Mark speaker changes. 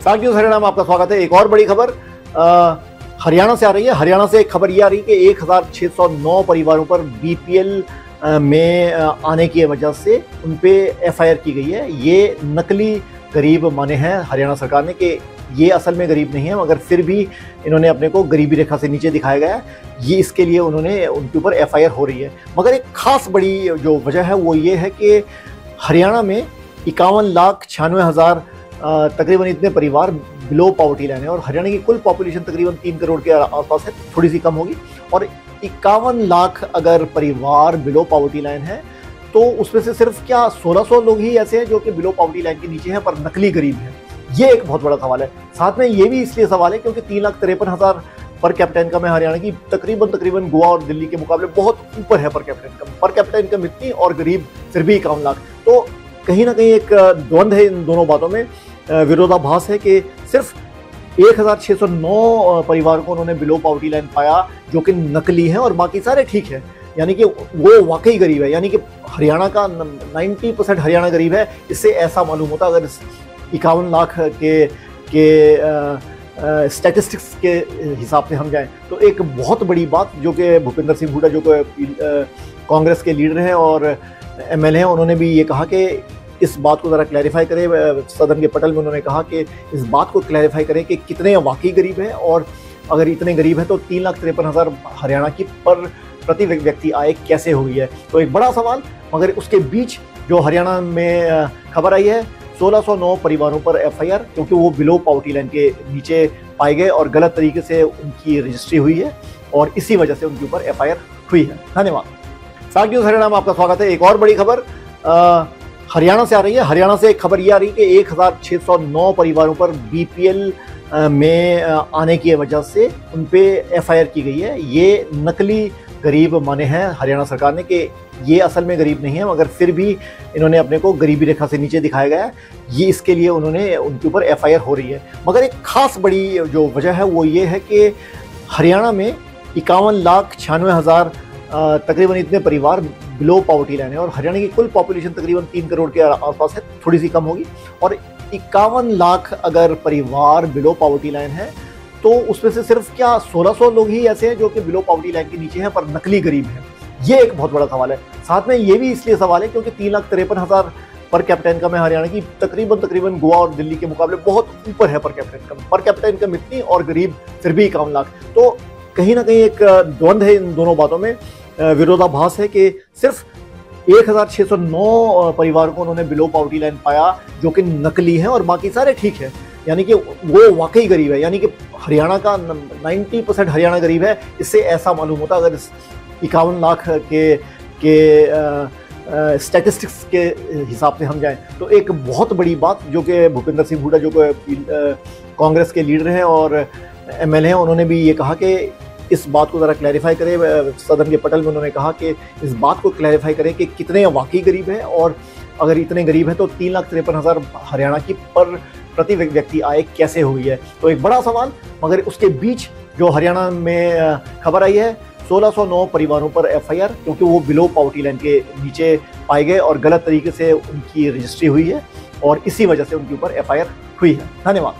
Speaker 1: साग न्यूज़ हरियाणा में आपका स्वागत है। एक और बड़ी खबर हरियाणा से आ रही है। हरियाणा से एक खबर ये आ रही है कि 1609 परिवारों पर बीपीएल में आने की वजह से उन पे एफआईआर की गई है। ये नकली गरीब माने हैं हरियाणा सरकार ने कि ये असल में गरीब नहीं है, मगर फिर भी इन्होंने अपने को गरीबी रेखा से नीचे दिखाया गया है। ये इसके लिए उन्होंने उनके ऊपर एफआईआर हो रही है। मगर एक खास बड़ी जो वजह है वो ये है कि हरियाणा में 51,96,000 तकरीबन इतने परिवार बिलो पॉवर्टी लाइन है और हरियाणा की कुल पॉपुलेशन तकरीबन 3 करोड़ के आसपास है, थोड़ी सी कम होगी। और 51 लाख अगर परिवार बिलो पॉवर्टी लाइन है तो उसमें से सिर्फ क्या 1600 लोग ही ऐसे हैं जो कि बिलो पॉवर्टी लाइन के नीचे हैं पर नकली गरीब हैं। ये एक बहुत बड़ा सवाल है। साथ में ये भी इसलिए सवाल है क्योंकि 3,53,000 पर कैपिटा इनकम है हरियाणा की, तकरीबन गोवा और दिल्ली के मुकाबले बहुत ऊपर है पर कैपिटा इनकम इतनी और गरीब फिर भी 51 लाख। तो कहीं ना कहीं एक द्वंद्व है इन दोनों बातों में, विरोधाभास है कि सिर्फ 1609 परिवार को उन्होंने बिलो पॉवर्टी लाइन पाया जो कि नकली है और बाकी सारे ठीक है, यानी कि वो वाकई गरीब है। यानी कि हरियाणा का 90% हरियाणा गरीब है। इससे ऐसा मालूम होता अगर 51 लाख के स्टैटिस्टिक्स के हिसाब से हम जाएं तो एक बहुत बड़ी बात जो कि भूपेंद्र सिंह हुड्डा जो कि कांग्रेस के लीडर हैं और एमएलए हैं, उन्होंने भी ये कहा कि इस बात को ज़रा क्लैरिफाई करें। सदन के पटल में उन्होंने कहा कि इस बात को क्लैरिफाई करें कि कितने वाकई गरीब हैं और अगर इतने गरीब हैं तो 3,53,000 हरियाणा की पर प्रति व्यक्ति आय कैसे हुई है। तो एक बड़ा सवाल, मगर उसके बीच जो हरियाणा में खबर आई है 1609 परिवारों पर एफआईआर, क्योंकि वो बिलो पॉवर्टी लाइन के नीचे पाए गए और गलत तरीके से उनकी रजिस्ट्री हुई है और इसी वजह से उनके ऊपर एफआईआर हुई है। धन्यवाद। साग न्यूज़ हरियाणा में आपका स्वागत है। एक और बड़ी खबर हरियाणा से आ रही है। हरियाणा से एक खबर ये आ रही है कि 1609 परिवारों पर बीपीएल में आने की वजह से उन पे एफआईआर की गई है। ये नकली गरीब माने हैं हरियाणा सरकार ने कि ये असल में गरीब नहीं है, मगर फिर भी इन्होंने अपने को गरीबी रेखा से नीचे दिखाया गया है। ये इसके लिए उन्होंने उनके ऊपर एफआईआर हो रही है। मगर एक खास बड़ी जो वजह है वो ये है कि हरियाणा में 51,96,000 तकरीबन इतने परिवार बिलो पॉवर्टी लाइन है और हरियाणा की कुल पॉपुलेशन तकरीबन 3 करोड़ के आसपास है, थोड़ी सी कम होगी। और 51 लाख अगर परिवार बिलो पॉवर्टी लाइन है तो उसमें से सिर्फ क्या 1600 लोग ही ऐसे हैं जो कि बिलो पॉवर्टी लाइन के नीचे हैं पर नकली गरीब हैं। ये एक बहुत बड़ा सवाल है। साथ में ये भी इसलिए सवाल है क्योंकि 3,53,000 पर कैपिटा इनकम है हरियाणा की, तकरीबन गोवा और दिल्ली के मुकाबले बहुत ऊपर है पर कैपिटा इनकम इतनी और गरीब फिर भी 51 लाख। तो कहीं ना कहीं एक द्वंद्व है इन दोनों बातों में, विरोधाभास है कि सिर्फ 1609 परिवार को उन्होंने बिलो पॉवर्टी लाइन पाया जो कि नकली है और बाकी सारे ठीक है, यानी कि वो वाकई गरीब है। यानी कि हरियाणा का 90% हरियाणा गरीब है। इससे ऐसा मालूम होता अगर 51 लाख के स्टैटिस्टिक्स के हिसाब से हम जाएं तो एक बहुत बड़ी बात जो कि भूपेंद्र सिंह हुड्डा जो कि कांग्रेस के लीडर हैं और एमएलए हैं, उन्होंने भी ये कहा कि इस बात को ज़रा क्लैरिफाई करें। सदन के पटल में उन्होंने कहा कि इस बात को क्लैरिफाई करें कि कितने वाकई गरीब हैं और अगर इतने गरीब हैं तो 3,53,000 हरियाणा की पर प्रति व्यक्ति आय कैसे हुई है। तो एक बड़ा सवाल, मगर उसके बीच जो हरियाणा में खबर आई है 1609 परिवारों पर एफआईआर, क्योंकि वो बिलो पॉवर्टी लाइन के नीचे पाए गए और गलत तरीके से उनकी रजिस्ट्री हुई है और इसी वजह से उनके ऊपर एफआईआर हुई है। धन्यवाद।